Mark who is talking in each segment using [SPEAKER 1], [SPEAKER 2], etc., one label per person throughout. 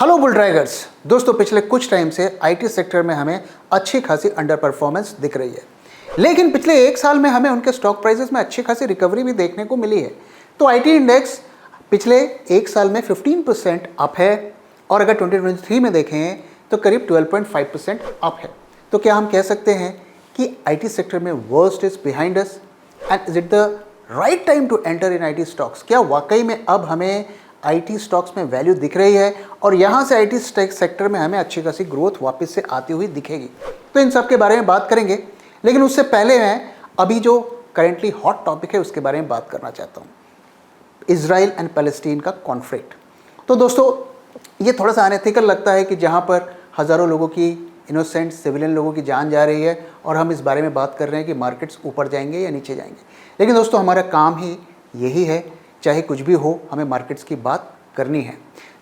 [SPEAKER 1] Hello bull draggers. दोस्तों पिछले कुछ टाइम से आईटी सेक्टर में हमें अच्छी खासी अंडर परफॉर्मेंस दिख रही है, लेकिन पिछले एक साल में हमें उनके स्टॉक प्राइसेस में अच्छी खासी रिकवरी भी देखने को मिली है। तो आईटी इंडेक्स पिछले एक साल में 15% अप है और अगर 2023 में देखें तो करीब 12.5% अप है। तो क्या हम कह सकते हैं कि आईटी सेक्टर में worst is behind us and is it the right time to enter in IT stocks? क्या वाकई में अब हमें आईटी स्टॉक्स में वैल्यू दिख रही है और यहाँ से आईटी सेक्टर में हमें अच्छी खासी ग्रोथ वापस से आती हुई दिखेगी? तो इन सब के बारे में बात करेंगे, लेकिन उससे पहले मैं अभी जो करेंटली हॉट टॉपिक है उसके बारे में बात करना चाहता हूँ, इजराइल एंड पैलेस्टीन का कॉन्फ्लिक्ट। तो दोस्तों ये थोड़ा सा अनएथिकल लगता है कि जहाँ पर हज़ारों लोगों की, इनोसेंट सिविलियन लोगों की जान जा रही है और हम इस बारे में बात कर रहे हैं कि मार्केट्स ऊपर जाएंगे या नीचे जाएंगे। लेकिन दोस्तों हमारा काम ही यही है, चाहे कुछ भी हो हमें मार्केट्स की बात करनी है।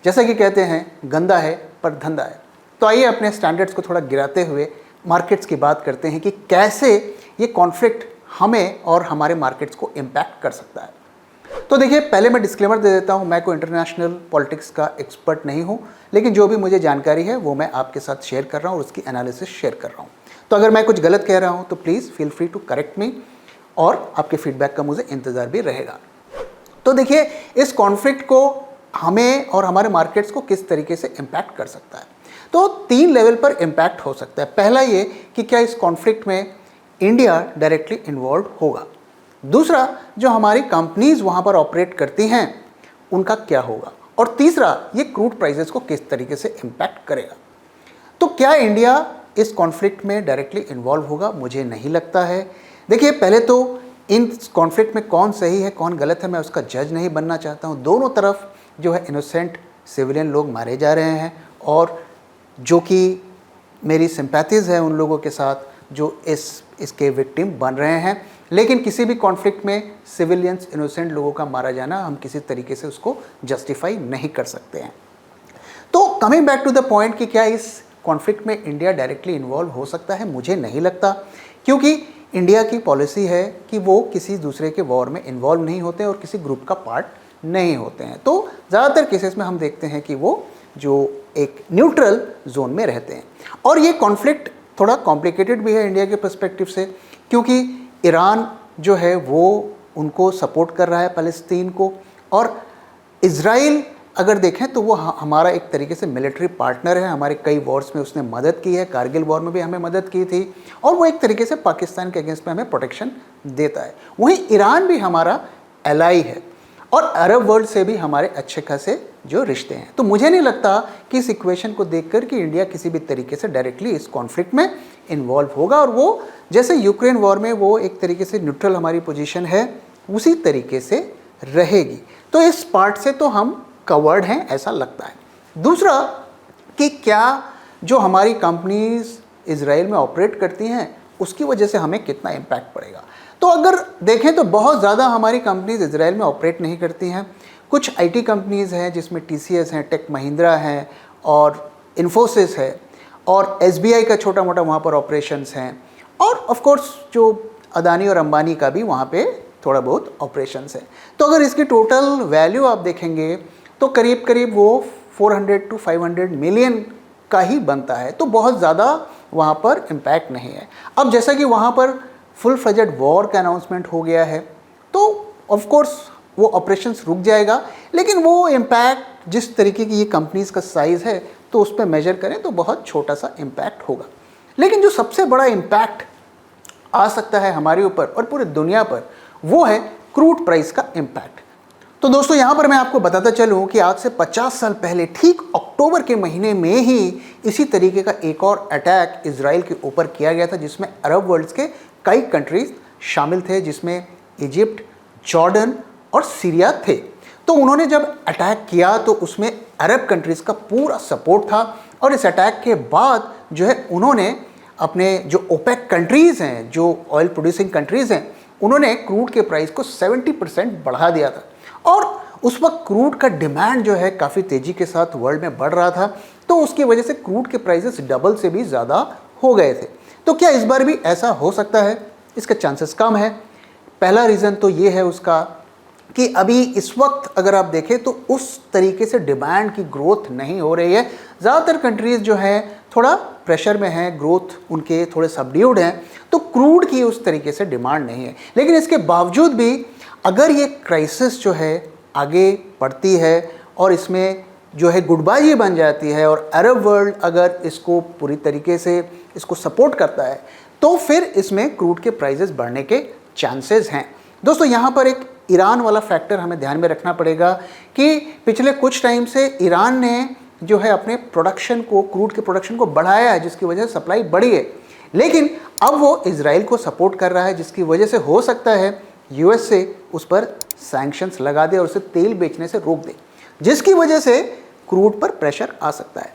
[SPEAKER 1] जैसा कि कहते हैं गंदा है पर धंधा है। तो आइए अपने स्टैंडर्ड्स को थोड़ा गिराते हुए मार्केट्स की बात करते हैं कि कैसे ये कॉन्फ्लिक्ट हमें और हमारे मार्केट्स को इम्पैक्ट कर सकता है। तो देखिए, पहले मैं डिस्क्लेमर दे देता हूँ, मैं कोई इंटरनेशनल पॉलिटिक्स का एक्सपर्ट नहीं हूँ, लेकिन जो भी मुझे जानकारी है वो मैं आपके साथ शेयर कर रहा हूँ और उसकी एनालिसिस शेयर कर रहा हूँ। तो अगर मैं कुछ गलत कह रहा हूँ तो please feel free to correct me और आपके फीडबैक का मुझे इंतज़ार भी रहेगा। तो देखिए, इस कॉन्फ्लिक्ट को हमें और हमारे मार्केट्स को किस तरीके से इम्पैक्ट कर सकता है। तो 3 लेवल पर इम्पैक्ट हो सकता है। पहला ये कि क्या इस कॉन्फ्लिक्ट में इंडिया डायरेक्टली इन्वॉल्व होगा। दूसरा, जो हमारी कंपनीज वहाँ पर ऑपरेट करती हैं उनका क्या होगा। और तीसरा, ये क्रूड प्राइसेस को किस तरीके से इम्पैक्ट करेगा। तो क्या इंडिया इस कॉन्फ्लिक्ट में डायरेक्टली इन्वॉल्व होगा? मुझे नहीं लगता है। देखिए, पहले तो इन कॉन्फ्लिक्ट में कौन सही है कौन गलत है मैं उसका जज नहीं बनना चाहता हूँ। दोनों तरफ जो है इनोसेंट सिविलियन लोग मारे जा रहे हैं और जो कि मेरी सिंपैथीज़ है उन लोगों के साथ जो इसके विक्टिम बन रहे हैं। लेकिन किसी भी कॉन्फ्लिक्ट में सिविलियंस, इनोसेंट लोगों का मारा जाना हम किसी तरीके से उसको जस्टिफाई नहीं कर सकते हैं। तो coming back to the point कि क्या इस कॉन्फ्लिक्ट में इंडिया डायरेक्टली इन्वॉल्व हो सकता है, मुझे नहीं लगता, क्योंकि इंडिया की पॉलिसी है कि वो किसी दूसरे के वॉर में इन्वॉल्व नहीं होते और किसी ग्रुप का पार्ट नहीं होते हैं। तो ज़्यादातर केसेस में हम देखते हैं कि वो जो एक न्यूट्रल जोन में रहते हैं। और ये कॉन्फ्लिक्ट थोड़ा कॉम्प्लिकेटेड भी है इंडिया के पर्सपेक्टिव से, क्योंकि ईरान जो है वो उनको सपोर्ट कर रहा है पैलेस्तीन को, और इजराइल अगर देखें तो वो हमारा एक तरीके से मिलिट्री पार्टनर है। हमारे कई वॉर्स में उसने मदद की है, कारगिल वॉर में भी हमें मदद की थी, और वो एक तरीके से पाकिस्तान के अगेंस्ट में हमें प्रोटेक्शन देता है। वहीं ईरान भी हमारा एलाई है और अरब वर्ल्ड से भी हमारे अच्छे खासे जो रिश्ते हैं। तो मुझे नहीं लगता कि इस इक्वेशन को देखकर कि इंडिया किसी भी तरीके से डायरेक्टली इस कॉन्फ्लिक्ट में इन्वॉल्व होगा, और वो जैसे यूक्रेन वॉर में वो एक तरीके से न्यूट्रल हमारी पोजीशन है उसी तरीके से रहेगी। तो इस पार्ट से तो हम कवर्ड हैं ऐसा लगता है। दूसरा कि क्या जो हमारी कंपनीज इजराइल में ऑपरेट करती हैं उसकी वजह से हमें कितना इम्पैक्ट पड़ेगा। तो अगर देखें तो बहुत ज़्यादा हमारी कंपनीज इजराइल में ऑपरेट नहीं करती हैं। कुछ आईटी कंपनीज़ हैं जिसमें टीसीएस हैं, टेक महिंद्रा हैं और इन्फोसिस है, और एसबीआई का छोटा मोटा वहाँ पर ऑपरेशंस हैं, और ऑफ कोर्स जो अदानी और अंबानी का भी वहाँ पे थोड़ा बहुत ऑपरेशंस है। तो अगर इसकी टोटल वैल्यू आप देखेंगे तो करीब करीब वो 400 to 500 मिलियन का ही बनता है। तो बहुत ज़्यादा वहाँ पर इम्पैक्ट नहीं है। अब जैसा कि वहाँ पर फुल फ्लेजेड वॉर का अनाउंसमेंट हो गया है तो ऑफ कोर्स वो ऑपरेशंस रुक जाएगा, लेकिन वो इम्पैक्ट जिस तरीके की ये कंपनीज़ का साइज़ है तो उस पर मेजर करें तो बहुत छोटा सा इम्पैक्ट होगा। लेकिन जो सबसे बड़ा इम्पैक्ट आ सकता है हमारे ऊपर और पूरी दुनिया पर वो है क्रूड प्राइस का इम्पैक्ट। तो दोस्तों यहाँ पर मैं आपको बताता चलूँ कि आज से 50 साल पहले ठीक अक्टूबर के महीने में ही इसी तरीके का एक और अटैक इजराइल के ऊपर किया गया था, जिसमें अरब वर्ल्ड्स के कई कंट्रीज शामिल थे, जिसमें इजिप्ट, जॉर्डन और सीरिया थे। तो उन्होंने जब अटैक किया तो उसमें अरब कंट्रीज़ का पूरा सपोर्ट था, और इस अटैक के बाद जो है उन्होंने अपने जो ओपेक कंट्रीज़ हैं, जो ऑयल प्रोड्यूसिंग कंट्रीज़ हैं, उन्होंने क्रूड के प्राइस को 70% बढ़ा दिया था। और उस वक्त क्रूड का डिमांड जो है काफ़ी तेज़ी के साथ वर्ल्ड में बढ़ रहा था, तो उसकी वजह से क्रूड के प्राइसेस डबल से भी ज़्यादा हो गए थे। तो क्या इस बार भी ऐसा हो सकता है? इसका चांसेस कम है। पहला रीज़न तो ये है उसका कि अभी इस वक्त अगर आप देखें तो उस तरीके से डिमांड की ग्रोथ नहीं हो रही है। ज़्यादातर कंट्रीज़ जो है थोड़ा प्रेशर में है, ग्रोथ उनके थोड़े सबड्यूड हैं, तो क्रूड की उस तरीके से डिमांड नहीं है। लेकिन इसके बावजूद भी अगर ये क्राइसिस जो है आगे बढ़ती है और इसमें जो है गुटबाजी बन जाती है और अरब वर्ल्ड अगर इसको पूरी तरीके से इसको सपोर्ट करता है तो फिर इसमें क्रूड के प्राइसेस बढ़ने के चांसेस हैं। दोस्तों यहाँ पर एक ईरान वाला फैक्टर हमें ध्यान में रखना पड़ेगा कि पिछले कुछ टाइम से ईरान ने जो है अपने प्रोडक्शन को, क्रूड के प्रोडक्शन को बढ़ाया है, जिसकी वजह से सप्लाई बढ़ी है। लेकिन अब वो इजराइल को सपोर्ट कर रहा है, जिसकी वजह से हो सकता है यूएस से उस पर सैंक्शंस लगा दे और उसे तेल बेचने से रोक दे, जिसकी वजह से क्रूड पर प्रेशर आ सकता है।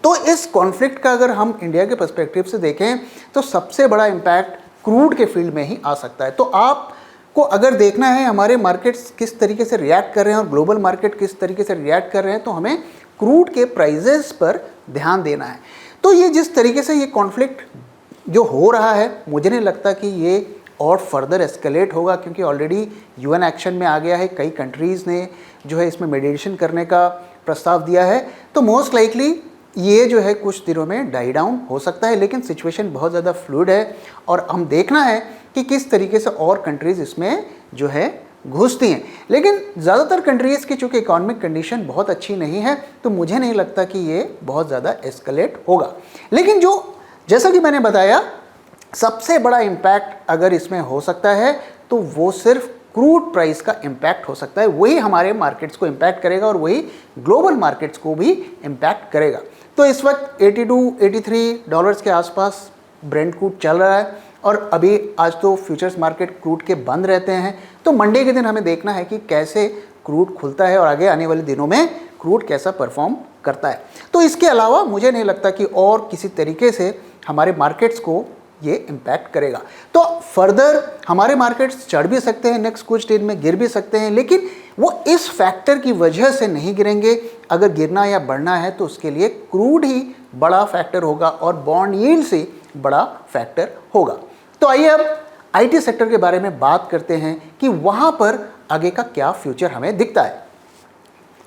[SPEAKER 1] तो इस कॉन्फ्लिक्ट का अगर हम इंडिया के पर्सपेक्टिव से देखें तो सबसे बड़ा इम्पैक्ट क्रूड के फील्ड में ही आ सकता है। तो आपको अगर देखना है हमारे मार्केट्स किस तरीके से रिएक्ट कर रहे हैं और ग्लोबल मार्केट किस तरीके से रिएक्ट कर रहे हैं, तो हमें क्रूड के प्राइजेस पर ध्यान देना है। तो ये जिस तरीके से ये कॉन्फ्लिक्ट जो हो रहा है, मुझे नहीं लगता कि ये और फर्दर एस्केलेट होगा, क्योंकि ऑलरेडी यूएन एक्शन में आ गया है। कई कंट्रीज़ ने जो है इसमें मेडिएशन करने का प्रस्ताव दिया है। तो मोस्ट लाइकली ये जो है कुछ दिनों में डाई डाउन हो सकता है, लेकिन सिचुएशन बहुत ज़्यादा फ्लूइड है और हम देखना है कि किस तरीके से और कंट्रीज़ इसमें जो है घुसती हैं। लेकिन ज़्यादातर कंट्रीज़ की चूँकि इकोनॉमिक कंडीशन बहुत अच्छी नहीं है, तो मुझे नहीं लगता कि ये बहुत ज़्यादा एस्केलेट होगा। लेकिन जैसा कि मैंने बताया, सबसे बड़ा इम्पैक्ट अगर इसमें हो सकता है तो वो सिर्फ क्रूड प्राइस का इम्पैक्ट हो सकता है। वही हमारे मार्केट्स को इम्पैक्ट करेगा और वही ग्लोबल मार्केट्स को भी इम्पैक्ट करेगा। तो इस वक्त 82-83 डॉलर्स के आसपास ब्रेंट क्रूड चल रहा है और अभी आज तो फ्यूचर्स मार्केट क्रूड के बंद रहते हैं। तो मंडे के दिन हमें देखना है कि कैसे क्रूड खुलता है और आगे आने वाले दिनों में क्रूड कैसा परफॉर्म करता है। तो इसके अलावा मुझे नहीं लगता कि और किसी तरीके से हमारे मार्केट्स को ये इम्पैक्ट करेगा। तो फर्दर हमारे मार्केट्स चढ़ भी सकते हैं, नेक्स्ट कुछ दिन में गिर भी सकते हैं, लेकिन वो इस फैक्टर की वजह से नहीं गिरेंगे। अगर गिरना या बढ़ना है तो उसके लिए क्रूड ही बड़ा फैक्टर होगा और बॉन्ड यील्ड से बड़ा फैक्टर होगा। तो आइए अब आईटी सेक्टर के बारे में बात करते हैं कि वहाँ पर आगे का क्या फ्यूचर हमें दिखता है।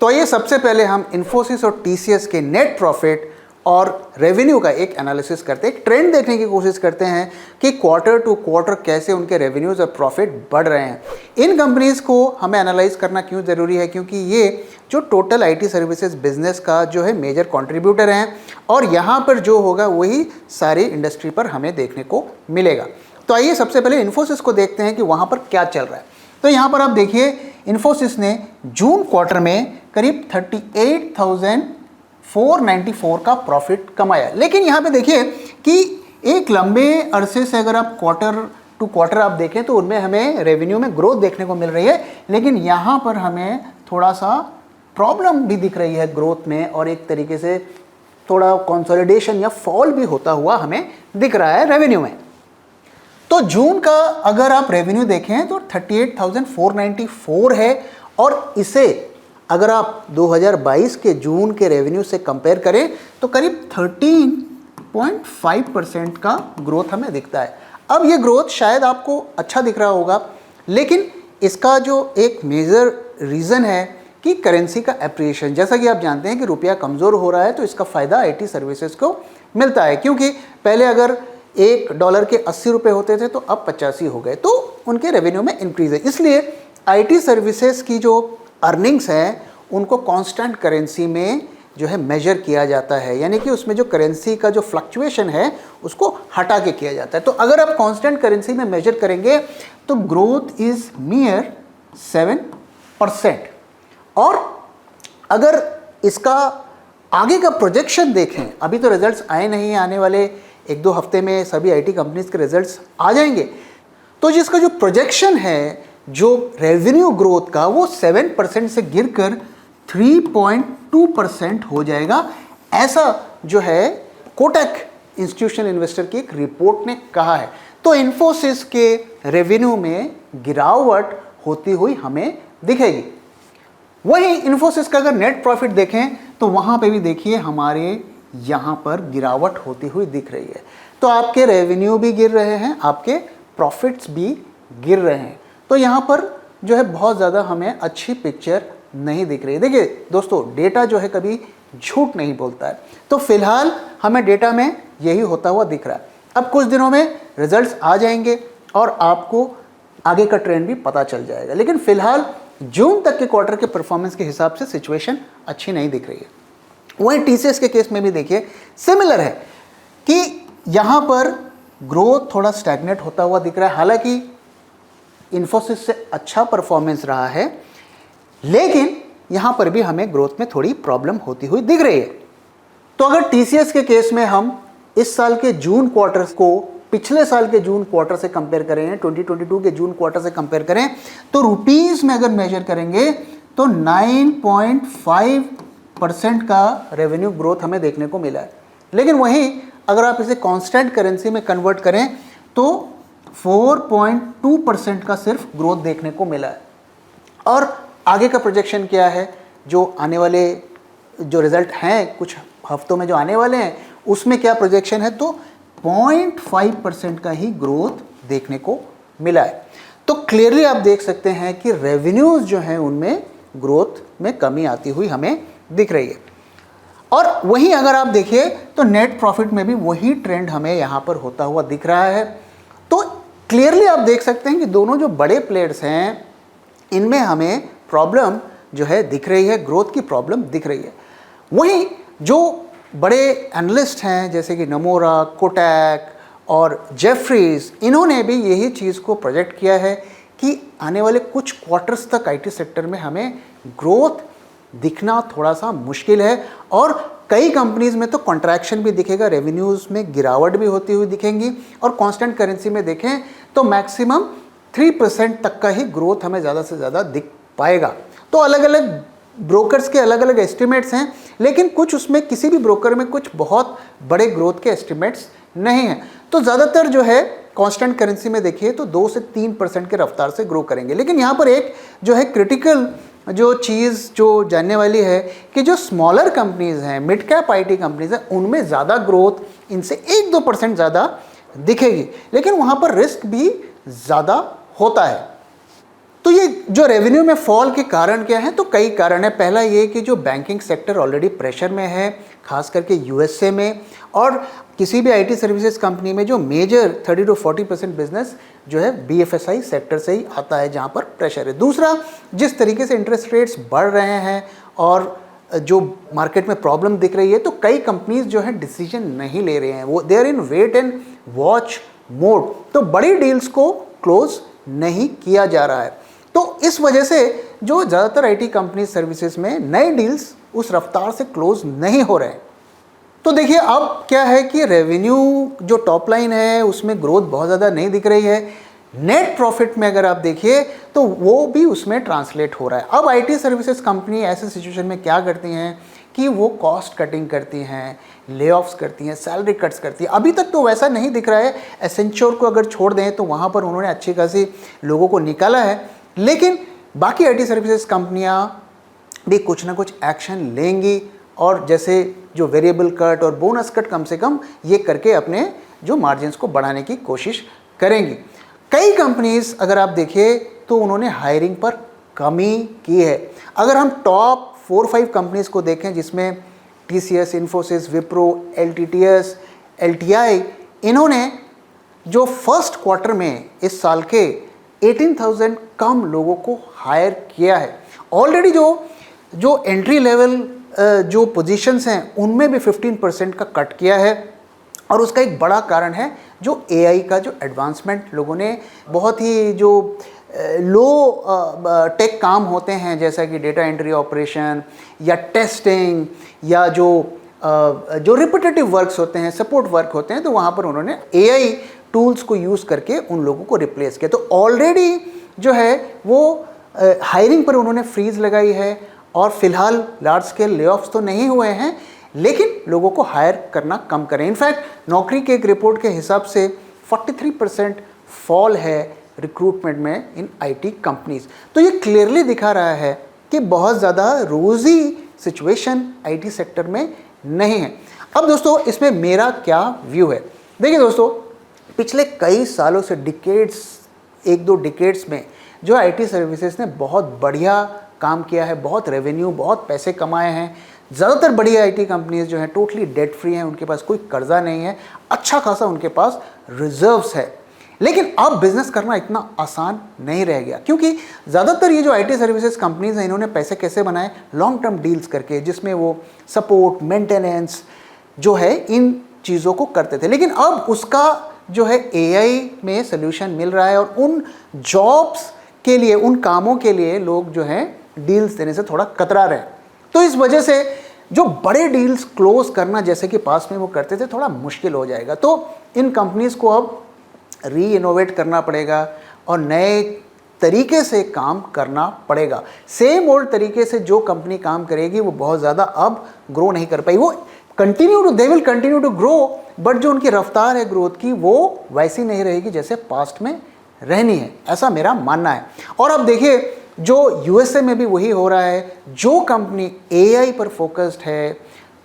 [SPEAKER 1] तो आइए सबसे पहले हम इन्फोसिस और टीसीएस के नेट प्रॉफिट और रेवेन्यू का एक एनालिसिस करते हैं, एक ट्रेंड देखने की कोशिश करते हैं कि क्वार्टर टू क्वार्टर कैसे उनके रेवेन्यूज़ और प्रॉफिट बढ़ रहे हैं। इन कंपनीज़ को हमें एनालाइज करना क्यों ज़रूरी है, क्योंकि ये जो टोटल आईटी सर्विसेज बिजनेस का जो है मेजर कंट्रीब्यूटर हैं और यहाँ पर जो होगा वही सारी इंडस्ट्री पर हमें देखने को मिलेगा। तो आइए सबसे पहले इन्फोसिस को देखते हैं कि वहाँ पर क्या चल रहा है। तो यहाँ पर आप देखिए, इन्फोसिस ने जून क्वार्टर में करीब 38,494 का प्रॉफिट कमाया। लेकिन यहाँ पे देखिए कि एक लंबे अरसे से अगर आप क्वार्टर टू क्वार्टर आप देखें तो उनमें हमें रेवेन्यू में ग्रोथ देखने को मिल रही है, लेकिन यहाँ पर हमें थोड़ा सा प्रॉब्लम भी दिख रही है ग्रोथ में और एक तरीके से थोड़ा कंसोलिडेशन या फॉल भी होता हुआ हमें दिख रहा है रेवेन्यू में। तो जून का अगर आप रेवेन्यू देखें तो 38,494 है और इसे अगर आप 2022 के जून के रेवेन्यू से कंपेयर करें तो करीब 13.5% का ग्रोथ हमें दिखता है। अब ये ग्रोथ शायद आपको अच्छा दिख रहा होगा, लेकिन इसका जो एक मेजर रीज़न है कि करेंसी का एप्रिसिएशन। जैसा कि आप जानते हैं कि रुपया कमज़ोर हो रहा है तो इसका फ़ायदा आईटी सर्विसेज को मिलता है, क्योंकि पहले अगर $1 के 80 रुपये होते थे तो अब 85 हो गए, तो उनके रेवेन्यू में इंक्रीज़ है। इसलिए आईटी सर्विसेज की जो अर्निंग्स हैं उनको कांस्टेंट करेंसी में जो है मेजर किया जाता है, यानी कि उसमें जो करेंसी का जो फ्लक्चुएशन है उसको हटा के किया जाता है। तो अगर आप कांस्टेंट करेंसी में मेजर करेंगे तो ग्रोथ इज़ नियर 7%। और अगर इसका आगे का प्रोजेक्शन देखें, अभी तो रिजल्ट्स आए नहीं, आने वाले 1-2 हफ्ते में सभी आईटी कंपनीज के रिजल्ट्स आ जाएंगे, तो जिसका जो प्रोजेक्शन है जो रेवेन्यू ग्रोथ का वो 7% से गिरकर 3.2% हो जाएगा। ऐसा जो है कोटक इंस्टीट्यूशनल इन्वेस्टर की एक रिपोर्ट ने कहा है। तो इन्फोसिस के रेवेन्यू में गिरावट होती हुई हमें दिखेगी। वहीं इन्फोसिस का अगर नेट प्रॉफिट देखें तो वहाँ पे भी देखिए हमारे यहाँ पर गिरावट होती हुई दिख रही है। तो आपके रेवेन्यू भी गिर रहे हैं, आपके प्रॉफिट्स भी गिर रहे हैं। तो यहाँ पर जो है बहुत ज़्यादा हमें अच्छी पिक्चर नहीं दिख रही है। देखिए दोस्तों, डेटा जो है कभी झूठ नहीं बोलता है, तो फिलहाल हमें डेटा में यही होता हुआ दिख रहा है। अब कुछ दिनों में रिजल्ट्स आ जाएंगे और आपको आगे का ट्रेंड भी पता चल जाएगा, लेकिन फिलहाल जून तक के क्वार्टर के परफॉर्मेंस के हिसाब से सिचुएशन अच्छी नहीं दिख रही है। वहीं टीसीएस के केस में भी देखिए सिमिलर है कि यहाँ पर ग्रोथ थोड़ा स्टैग्नेट होता हुआ दिख रहा है। हालांकि इन्फोसिस से अच्छा परफॉर्मेंस रहा है, लेकिन यहाँ पर भी हमें ग्रोथ में थोड़ी प्रॉब्लम होती हुई दिख रही है। तो अगर टीसीएस के केस में हम इस साल के जून क्वार्टर को पिछले साल के जून क्वार्टर से कंपेयर करें, 2022 के जून क्वार्टर से कंपेयर करें, तो रुपीस में अगर मेजर करेंगे तो 9.5% का रेवेन्यू ग्रोथ हमें देखने को मिला है। लेकिन वहीं अगर आप इसे कांस्टेंट करेंसी में कन्वर्ट करें तो 4.2% का सिर्फ ग्रोथ देखने को मिला है। और आगे का प्रोजेक्शन क्या है, जो आने वाले जो रिजल्ट हैं कुछ हफ्तों में जो आने वाले हैं, उसमें क्या प्रोजेक्शन है, तो 0.5% का ही ग्रोथ देखने को मिला है। तो क्लियरली आप देख सकते हैं कि रेवेन्यूज जो हैं उनमें ग्रोथ में कमी आती हुई हमें दिख रही है। और वहीं अगर आप देखिए तो नेट प्रॉफिट में भी वही ट्रेंड हमें यहाँ पर होता हुआ दिख रहा है। तो क्लियरली आप देख सकते हैं कि दोनों जो बड़े प्लेयर्स हैं इनमें हमें प्रॉब्लम जो है दिख रही है, ग्रोथ की प्रॉब्लम दिख रही है। वहीं जो बड़े एनालिस्ट हैं जैसे कि नमोरा, कोटैक और जेफरीज, इन्होंने भी यही चीज़ को प्रोजेक्ट किया है कि आने वाले कुछ क्वार्टर्स तक आईटी सेक्टर में हमें ग्रोथ दिखना थोड़ा सा मुश्किल है। और कई कंपनीज में तो कॉन्ट्रैक्शन भी दिखेगा, रेवेन्यूज़ में गिरावट भी होती हुई दिखेंगी, और कांस्टेंट करेंसी में देखें तो मैक्सिमम 3% तक का ही ग्रोथ हमें ज़्यादा से ज़्यादा दिख पाएगा। तो अलग अलग ब्रोकर्स के अलग अलग एस्टिमेट्स हैं, लेकिन कुछ उसमें किसी भी ब्रोकर में कुछ बहुत बड़े ग्रोथ के एस्टिमेट्स नहीं हैं। तो ज़्यादातर जो है कांस्टेंट करेंसी में देखिए तो 2 से 3% के रफ्तार से ग्रो करेंगे। लेकिन यहाँ पर एक जो है क्रिटिकल जो चीज़ जो जानने वाली है कि जो स्मॉलर कंपनीज़ हैं, मिड कैप आईटी कंपनीज़ हैं, उनमें ज़्यादा ग्रोथ इनसे 1-2% ज़्यादा दिखेगी, लेकिन वहाँ पर रिस्क भी ज़्यादा होता है। तो ये जो रेवेन्यू में फॉल के कारण क्या है, तो कई कारण है। पहला ये कि जो बैंकिंग सेक्टर ऑलरेडी प्रेशर में है, खास करके यूएसए में, और किसी भी आईटी सर्विसेज कंपनी में जो मेजर 30 to 40% बिजनेस जो है बीएफएसआई सेक्टर से ही आता है, जहाँ पर प्रेशर है। दूसरा, जिस तरीके से इंटरेस्ट रेट्स बढ़ रहे हैं और जो मार्केट में प्रॉब्लम दिख रही है, तो कई कंपनीज जो है डिसीजन नहीं ले रहे हैं, वो they are in wait and watch mode. तो बड़ी डील्स को क्लोज नहीं किया जा रहा है। तो इस वजह से जो ज़्यादातर आईटी कंपनी सर्विसेज में नए डील्स उस रफ्तार से क्लोज नहीं हो रहे हैं। तो देखिए अब क्या है कि रेवेन्यू जो टॉप लाइन है उसमें ग्रोथ बहुत ज़्यादा नहीं दिख रही है। नेट प्रॉफिट में अगर आप देखिए तो वो भी उसमें ट्रांसलेट हो रहा है। अब आईटी सर्विसेज कंपनी ऐसे सिचुएशन में क्या करती हैं कि वो कॉस्ट कटिंग करती हैं, ले ऑफ्स करती हैं, सैलरी कट्स करती हैं। अभी तक तो वैसा नहीं दिख रहा है। एसेंचर को अगर छोड़ दें तो वहाँ पर उन्होंने अच्छी खासी लोगों को निकाला है, लेकिन बाकी आईटी सर्विसेज कंपनियां भी कुछ ना कुछ एक्शन लेंगी और जैसे जो वेरिएबल कट और बोनस कट कम से कम ये करके अपने जो मार्जिन्स को बढ़ाने की कोशिश करेंगी। कई कंपनीज अगर आप देखिए तो उन्होंने हायरिंग पर कमी की है। अगर हम टॉप 4-5 कंपनीज को देखें जिसमें TCS, Infosys, Wipro, LTTS, LTI, इन्होंने जो फर्स्ट क्वार्टर में इस साल के 18,000 कम लोगों को हायर किया है। ऑलरेडी जो एंट्री लेवल जो पोजीशंस हैं उनमें भी 15% का कट किया है। और उसका एक बड़ा कारण है जो एआई का जो एडवांसमेंट, लोगों ने बहुत ही जो लो टेक काम होते हैं जैसा कि डेटा एंट्री ऑपरेशन या टेस्टिंग या जो रिपीटेटिव वर्क्स होते हैं, सपोर्ट वर्क होते हैं, तो वहाँ पर उन्होंने एआई टूल्स को यूज़ करके उन लोगों को रिप्लेस किया। तो ऑलरेडी जो है वो हायरिंग पर उन्होंने फ्रीज लगाई है और फिलहाल लार्ज स्केल लेऑफ्स तो नहीं हुए हैं, लेकिन लोगों को हायर करना कम करें। इनफैक्ट नौकरी के एक रिपोर्ट के हिसाब से 43% फॉल है रिक्रूटमेंट में इन आईटी कंपनीज। तो ये क्लियरली दिखा रहा है कि बहुत ज़्यादा रोज़ी सिचुएशन आईटी सेक्टर में नहीं है। अब दोस्तों इसमें मेरा क्या व्यू है, देखिए दोस्तों, पिछले कई सालों से डिकेड्स, 1-2 डिकेड्स में जो आईटी सर्विसेज ने बहुत बढ़िया काम किया है, बहुत रेवेन्यू, बहुत पैसे कमाए हैं। ज़्यादातर बड़ी आईटी कंपनीज जो हैं टोटली डेट फ्री हैं, उनके पास कोई कर्जा नहीं है, अच्छा खासा उनके पास रिजर्व्स है। लेकिन अब बिजनेस करना इतना आसान नहीं रह गया, क्योंकि ज़्यादातर ये जो आईटी सर्विसेज कंपनीज हैं इन्होंने पैसे कैसे बनाए, लॉन्ग टर्म डील्स करके, जिसमें वो सपोर्ट, मेंटेनेंस जो है इन चीज़ों को करते थे। लेकिन अब उसका जो है एआई में सोल्यूशन मिल रहा है, और उन जॉब्स के लिए, उन कामों के लिए लोग जो हैं डील्स देने से थोड़ा कतरा रहे हैं। तो इस वजह से जो बड़े डील्स क्लोज करना जैसे कि पास में वो करते थे, थोड़ा मुश्किल हो जाएगा। तो इन कंपनीज को अब री इनोवेट करना पड़ेगा और नए तरीके से काम करना पड़ेगा। सेम ओल्ड तरीके से जो कंपनी काम करेगी वो बहुत ज़्यादा अब ग्रो नहीं कर पाई। वो they will continue to grow, but जो उनकी रफ्तार है ग्रोथ की वो वैसी नहीं रहेगी जैसे पास्ट में रहनी है, ऐसा मेरा मानना है। और अब देखिए जो यूएसए में भी वही हो रहा है, जो कंपनी एआई पर फोकस्ड है,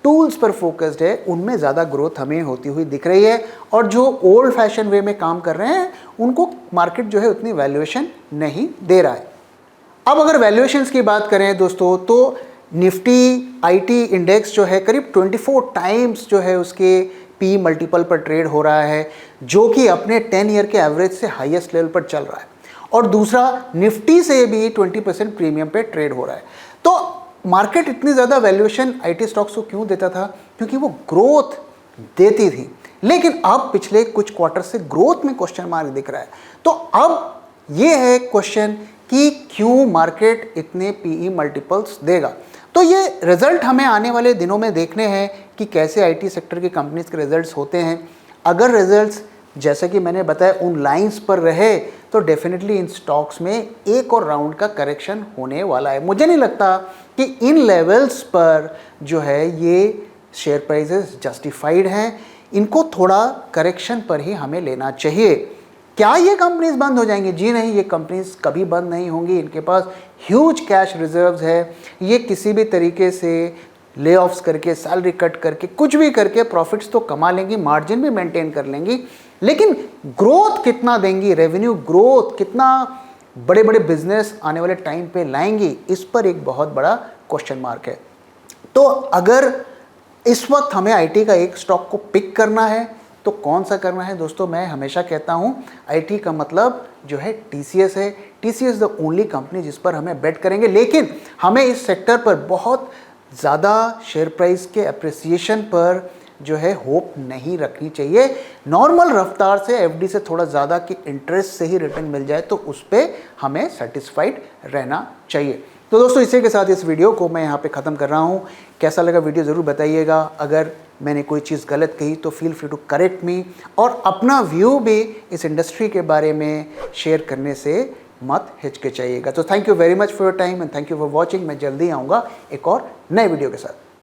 [SPEAKER 1] टूल्स पर फोकस्ड है, उनमें ज़्यादा ग्रोथ हमें होती हुई दिख रही है। और जो ओल्ड फैशन वे में काम कर रहे हैं उनको मार्केट जो है उतनी वैल्यूएशन नहीं दे रहा है। अब अगर वैल्यूएशंस की बात करें दोस्तों, तो निफ्टी आईटी इंडेक्स जो है करीब 24 टाइम्स जो है उसके पी मल्टीपल पर ट्रेड हो रहा है, जो कि अपने 10 ईयर के एवरेज से हाईएस्ट लेवल पर चल रहा है। और दूसरा निफ्टी से भी 20% प्रीमियम पे ट्रेड हो रहा है। तो मार्केट इतनी ज़्यादा वैल्यूएशन आईटी स्टॉक्स को क्यों देता था? क्योंकि वो ग्रोथ देती थी। लेकिन अब पिछले कुछ क्वार्टर से ग्रोथ में क्वेश्चन मार्क दिख रहा है। तो अब ये है क्वेश्चन कि क्यों मार्केट इतने पीई मल्टीपल्स देगा। तो ये रिजल्ट हमें आने वाले दिनों में देखने हैं कि कैसे आईटी सेक्टर की कंपनीज के रिजल्ट्स होते हैं। अगर रिजल्ट्स जैसे कि मैंने बताया उन लाइंस पर रहे तो डेफिनेटली इन स्टॉक्स में एक और राउंड का करेक्शन होने वाला है। मुझे नहीं लगता कि इन लेवल्स पर जो है ये शेयर प्राइसेस जस्टिफाइड हैं। इनको थोड़ा करेक्शन पर ही हमें लेना चाहिए। क्या ये कंपनीज बंद हो जाएंगी? जी नहीं, ये कंपनीज कभी बंद नहीं होंगी। इनके पास ह्यूज कैश रिजर्व्स है। ये किसी भी तरीके से ले ऑफ्स करके, सैलरी कट करके, कुछ भी करके प्रॉफिट्स तो कमा लेंगी, मार्जिन भी मेंटेन कर लेंगी। लेकिन ग्रोथ कितना देंगी, रेवेन्यू ग्रोथ कितना बड़े बड़े बिजनेस आने वाले टाइम पे लाएंगी, इस पर एक बहुत बड़ा क्वेश्चन मार्क है। तो अगर इस वक्त हमें आईटी का एक स्टॉक को पिक करना है तो कौन सा करना है दोस्तों? मैं हमेशा कहता हूं आईटी का मतलब जो है टीसीएस है। टीसीएस द ओनली कंपनी जिस पर हमें बेट करेंगे। लेकिन हमें इस सेक्टर पर बहुत ज़्यादा शेयर प्राइस के अप्रिसिएशन पर जो है होप नहीं रखनी चाहिए। नॉर्मल रफ्तार से, एफडी से थोड़ा ज़्यादा की इंटरेस्ट से ही रिटर्न मिल जाए तो उस पर हमें सेटिस्फाइड रहना चाहिए। तो दोस्तों इसी के साथ इस वीडियो को मैं यहाँ पे ख़त्म कर रहा हूँ। कैसा लगा वीडियो ज़रूर बताइएगा। अगर मैंने कोई चीज़ गलत कही तो feel free to correct me, और अपना व्यू भी इस इंडस्ट्री के बारे में शेयर करने से मत हिचकिचाइएगा। तो thank you very much for your time and thank you for watching. मैं जल्दी आऊँगा एक और नए वीडियो के साथ।